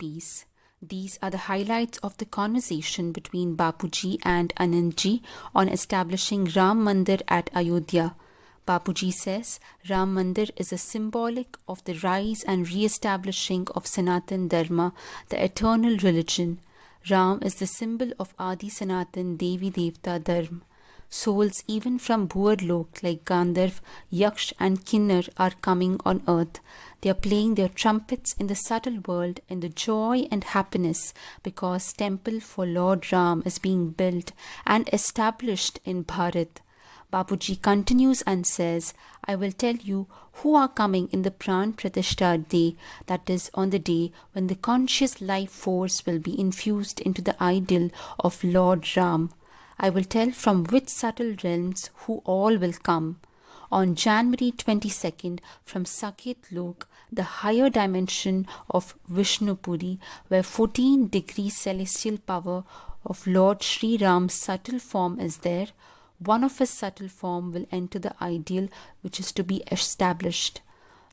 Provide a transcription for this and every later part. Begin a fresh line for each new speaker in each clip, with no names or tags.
peace. These are the highlights of the conversation between Bapuji and Anandji on establishing Ram Mandir at Ayodhya. Bapuji says Ram Mandir is a symbolic of the rise and re-establishing of Sanatan Dharma, the eternal religion. Ram is the symbol of Adi Sanatan Devi Devta Dharma. Souls even from Bhuarlok like Gandharv, Yaksh and Kinnar are coming on earth. They are playing their trumpets in the subtle world in the joy and happiness because temple for Lord Ram is being built and established in Bharat. Bapuji continues and says, I will tell you who are coming in the Pran Pratishtha day, that is on the day when the conscious life force will be infused into the idol of Lord Ram. I will tell from which subtle realms who all will come. On January 22nd, from Saket Lok, the higher dimension of Vishnupuri, where 14 degrees celestial power of Lord Sri Ram's subtle form is there, one of his subtle form will enter the ideal which is to be established.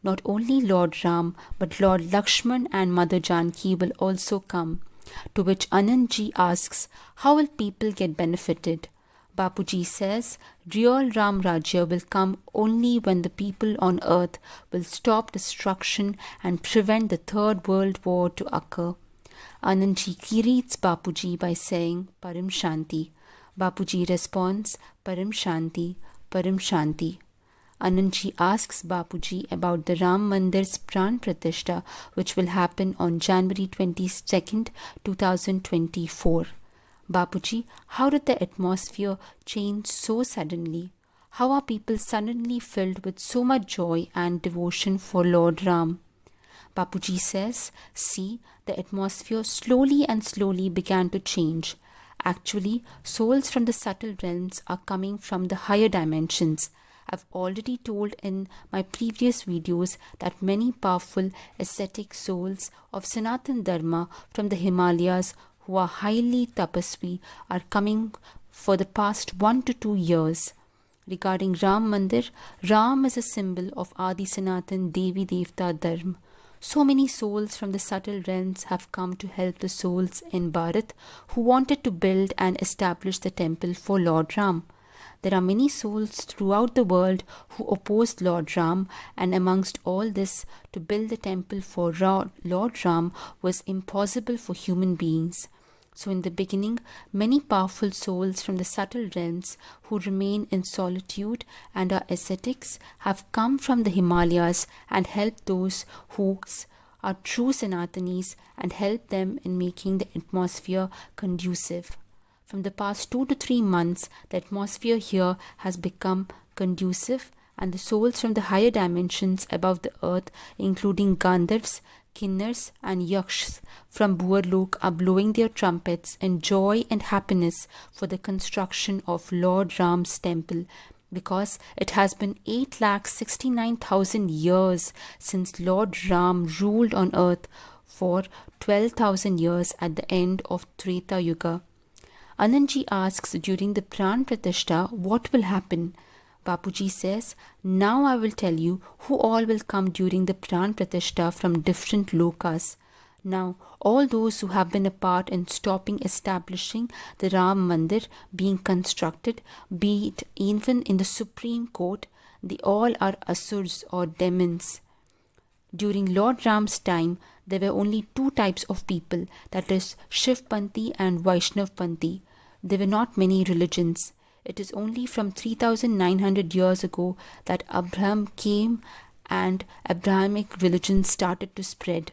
Not only Lord Ram, but Lord Lakshman and Mother Janki will also come. To which Anandji asks, how will people get benefited? Bapuji says, real Ram Rajya will come only when the people on earth will stop destruction and prevent the Third World War to occur. Anandji greets Bapuji by saying, Param Shanti. Bapuji responds, Param Shanti, Param Shanti. Anandji asks Bapuji about the Ram Mandir's Pran Pratishtha, which will happen on January 22nd, 2024. Bapuji, how did the atmosphere change so suddenly? How are people suddenly filled with so much joy and devotion for Lord Ram? Bapuji says, see, the atmosphere slowly and slowly began to change. Actually, souls from the subtle realms are coming from the higher dimensions. I've already told in my previous videos that many powerful ascetic souls of Sanatan Dharma from the Himalayas who are highly tapasvi are coming for the past 1 to 2 years. Regarding Ram Mandir, Ram is a symbol of Adi Sanatan Devi Devta Dharma. So many souls from the subtle realms have come to help the souls in Bharat who wanted to build and establish the temple for Lord Ram. There are many souls throughout the world who opposed Lord Ram, and amongst all this, to build the temple for Lord Ram was impossible for human beings. So in the beginning, many powerful souls from the subtle realms who remain in solitude and are ascetics have come from the Himalayas and helped those who are true Sanatanis and helped them in making the atmosphere conducive. From the past 2 to 3 months, the atmosphere here has become conducive and the souls from the higher dimensions above the earth, including Gandharvs, Kinnars and Yakshs from Bhuarlok are blowing their trumpets in joy and happiness for the construction of Lord Ram's temple, because it has been 8,69,000 years since Lord Ram ruled on earth for 12,000 years at the end of Treta Yuga. Anandji asks during the Pran Pratishtha what will happen. Bapuji says, now I will tell you who all will come during the Pran Pratishtha from different lokas. Now, all those who have been a part in stopping establishing the Ram Mandir being constructed, be it even in the Supreme Court, they all are asurs or demons. During Lord Ram's time, there were only 2 types of people, that is Shivpanthi and Vaishnavpanthi. There were not many religions. It is only from 3,900 years ago that Abraham came and Abrahamic religion started to spread.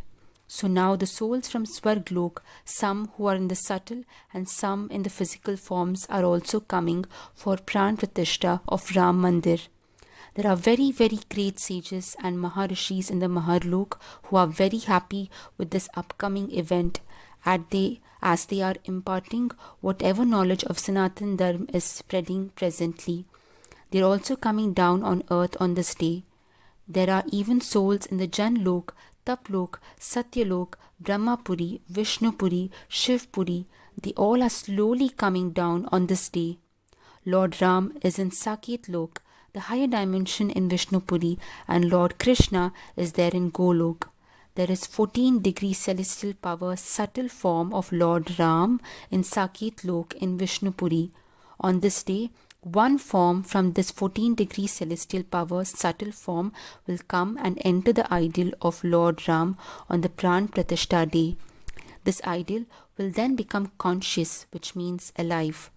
So now the souls from Swarglok, some who are in the subtle and some in the physical forms, are also coming for Pran Pratishtha of Ram Mandir. There are very, very great sages and Maharishis in the Maharlok who are very happy with this upcoming event as they are imparting whatever knowledge of Sanatan Dharma is spreading presently. They are also coming down on earth on this day. There are even souls in the Janlok, Taplok, Satyalok, Brahmapuri, Vishnupuri, Shivpuri. They all are slowly coming down on this day. Lord Ram is in Saket Lok, the higher dimension in Vishnupuri, and Lord Krishna is there in Golok. there is 14-degree celestial power subtle form of Lord Ram in Saket Lok in Vishnupuri. On this day, one form from this 14-degree celestial power subtle form will come and enter the ideal of Lord Ram on the Pran Pratishta day. This ideal will then become conscious, which means alive.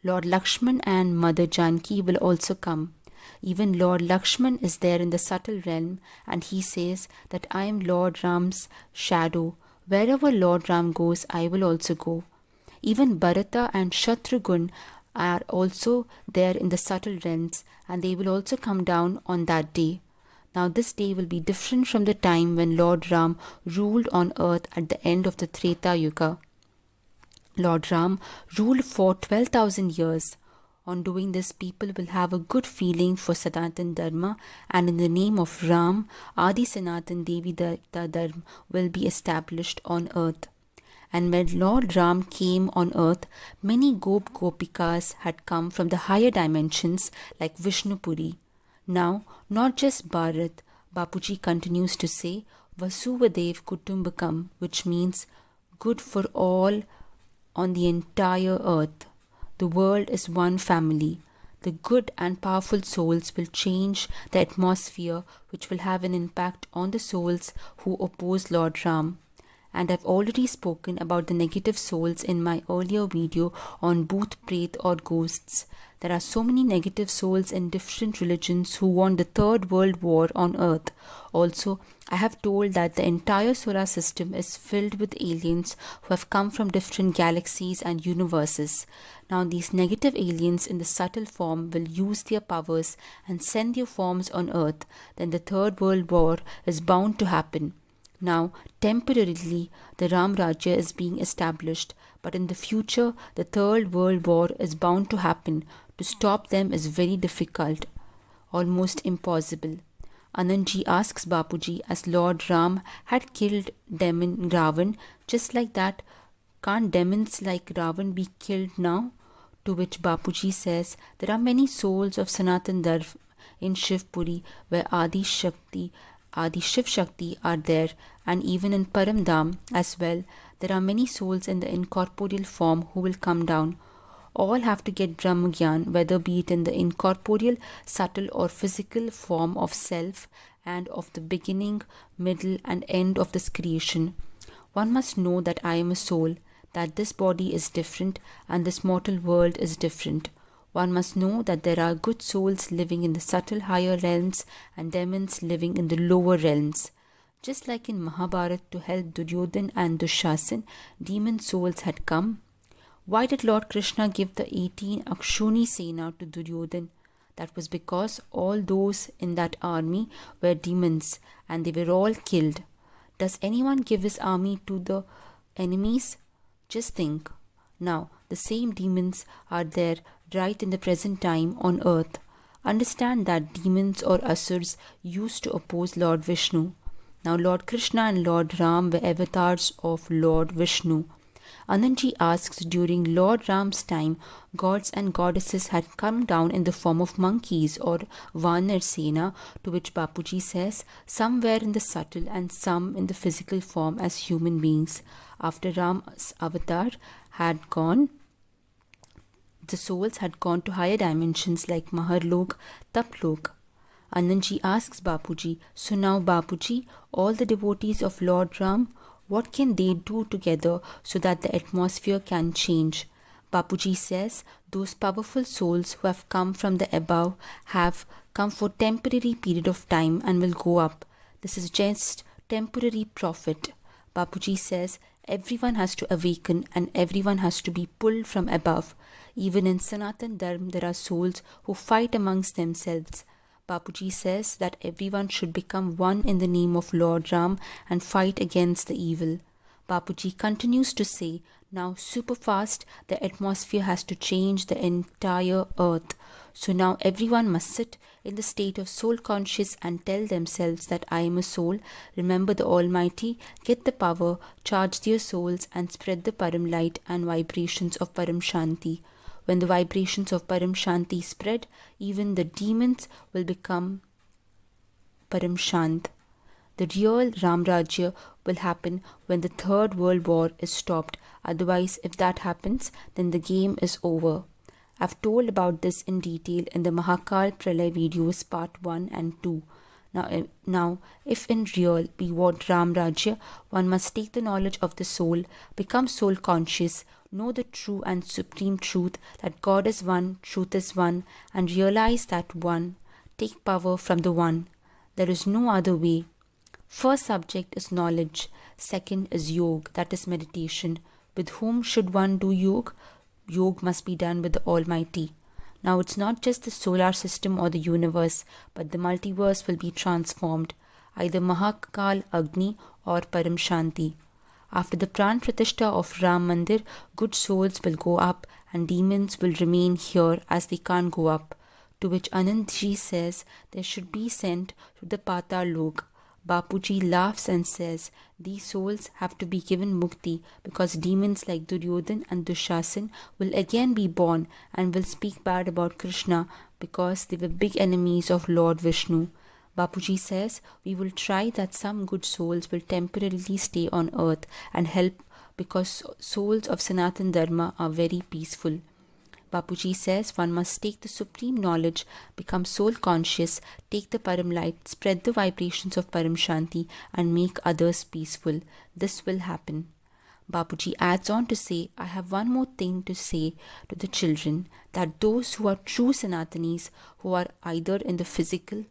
Lord Lakshman and Mother Janki will also come. Even Lord Lakshman is there in the subtle realm, and he says that I am Lord Ram's shadow. Wherever Lord Ram goes, I will also go. Even Bharata and Shatrughan are also there in the subtle realms, and they will also come down on that day. Now this day will be different from the time when Lord Ram ruled on earth at the end of the Treta Yuga. Lord Ram ruled for 12,000 years. On doing this, people will have a good feeling for Sanatan Dharma, and in the name of Ram, Adi Sanatan Devi Dharma will be established on earth. And when Lord Ram came on earth, many Gopikas had come from the higher dimensions like Vishnupuri. Now, not just Bharat, Bapuji continues to say Vasuvadev Kutumbakam, which means good for all on the entire earth. The world is one family. The good and powerful souls will change the atmosphere, which will have an impact on the souls who oppose Lord Ram. And I've already spoken about the negative souls in my earlier video on Bhoot, Pret or ghosts. There are so many negative souls in different religions who want the Third World War on earth. Also, I have told that the entire solar system is filled with aliens who have come from different galaxies and universes. Now, these negative aliens in the subtle form will use their powers and send their forms on earth. Then the Third World War is bound to happen. Now, temporarily, the Ram Rajya is being established, but in the future, the Third World War is bound to happen. To stop them is very difficult, almost impossible. Anandji asks Bapuji, as Lord Ram had killed demon Ravan, just like that, can't demons like Ravan be killed now? To which Bapuji says, there are many souls of Sanatan Dharma in Shivpuri where Adi Shiv Shakti are there, and even in Paramdham as well, there are many souls in the incorporeal form who will come down. All have to get Brahmagyan, whether be it in the incorporeal, subtle or physical form of self and of the beginning, middle and end of this creation. One must know that I am a soul, that this body is different and this mortal world is different. One must know that there are good souls living in the subtle higher realms and demons living in the lower realms. Just like in Mahabharata to help Duryodhan and Dushasan, demon souls had come. Why did Lord Krishna give the 18 Akshoni Sena to Duryodhan? That was because all those in that army were demons and they were all killed. Does anyone give his army to the enemies? Just think. Now, the same demons are there right in the present time on earth. Understand that demons or asurs used to oppose Lord Vishnu. Now, Lord Krishna and Lord Ram were avatars of Lord Vishnu. Anandji asks, during Lord Ram's time, gods and goddesses had come down in the form of monkeys or Vanar Sena, to which Bapuji says, some were in the subtle and some in the physical form as human beings. After Ram's avatar had gone, the souls had gone to higher dimensions like Maharlok, Taplok. Anandji asks Bapuji, so now Bapuji, all the devotees of Lord Ram, what can they do together so that the atmosphere can change? Bapuji says, those powerful souls who have come from the above have come for temporary period of time and will go up. This is just temporary profit. Bapuji says, everyone has to awaken and everyone has to be pulled from above. Even in Sanatan Dharma, there are souls who fight amongst themselves. Bapuji says that everyone should become one in the name of Lord Ram and fight against the evil. Bapuji continues to say, now super fast, the atmosphere has to change the entire earth. So now everyone must sit in the state of soul conscious and tell themselves that I am a soul, remember the Almighty, get the power, charge their souls and spread the Param light and vibrations of Param Shanti. When the vibrations of Param Shanti spread, even the demons will become Param Shant. The real Ram Rajya will happen when the Third World War is stopped. Otherwise, if that happens, then the game is over. I've told about this in detail in the Mahakal Pralay videos part 1 and 2. Now, if in real we want Ram Rajya, one must take the knowledge of the soul, become soul conscious, know the true and supreme truth that God is one, truth is one, and realize that one. Take power from the one. There is no other way. First subject is knowledge. Second is yoga, that is meditation. With whom should one do yoga? Yoga must be done with the Almighty. Now it's not just the solar system or the universe, but the multiverse will be transformed, either Mahakal Agni or Param Shanti. After the Pran Pratishta of Ram Mandir, good souls will go up and demons will remain here as they can't go up. To which Anandji says they should be sent to the Patal Lok. Bapuji laughs and says these souls have to be given mukti because demons like Duryodhan and Dushasan will again be born and will speak bad about Krishna because they were big enemies of Lord Vishnu. Bapuji says we will try that some good souls will temporarily stay on earth and help because souls of Sanatan Dharma are very peaceful. Bapuji says one must take the supreme knowledge, become soul conscious, take the Param light, spread the vibrations of Param Shanti and make others peaceful. This will happen. Bapuji adds on to say, I have one more thing to say to the children, that those who are true Sanatanis, who are either in the physical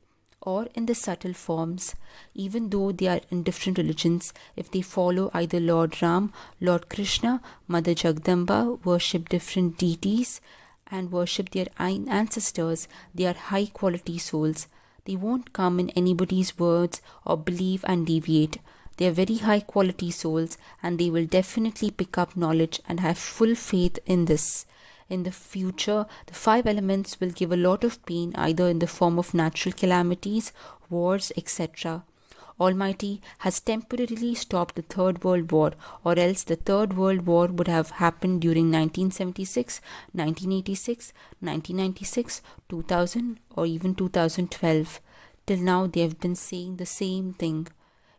or in the subtle forms, even though they are in different religions, if they follow either Lord Ram, Lord Krishna, Mother Jagdamba, worship different deities and worship their ancestors, they are high quality souls. They won't come in anybody's words or believe and deviate. They are very high quality souls and they will definitely pick up knowledge and have full faith in this. In the future, the 5 elements will give a lot of pain either in the form of natural calamities, wars, etc. Almighty has temporarily stopped the Third World War, or else the Third World War would have happened during 1976, 1986, 1996, 2000 or even 2012. Till now they have been saying the same thing.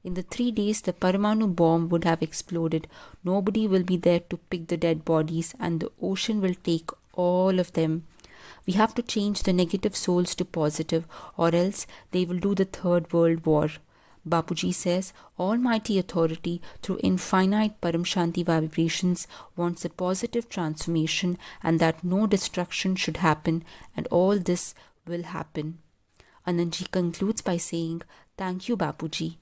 In the 3 days the Paramanu bomb would have exploded. Nobody will be there to pick the dead bodies and the ocean will take all of them. We have to change the negative souls to positive or else they will do the Third World War. Bapuji says Almighty Authority through infinite Param Shanti vibrations wants a positive transformation and that no destruction should happen and all this will happen. Anandji concludes by saying, Thank you Bapuji.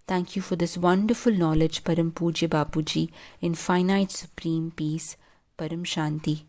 Thank you for this wonderful knowledge, Param Pujya Bapuji, infinite supreme peace, Param Shanti.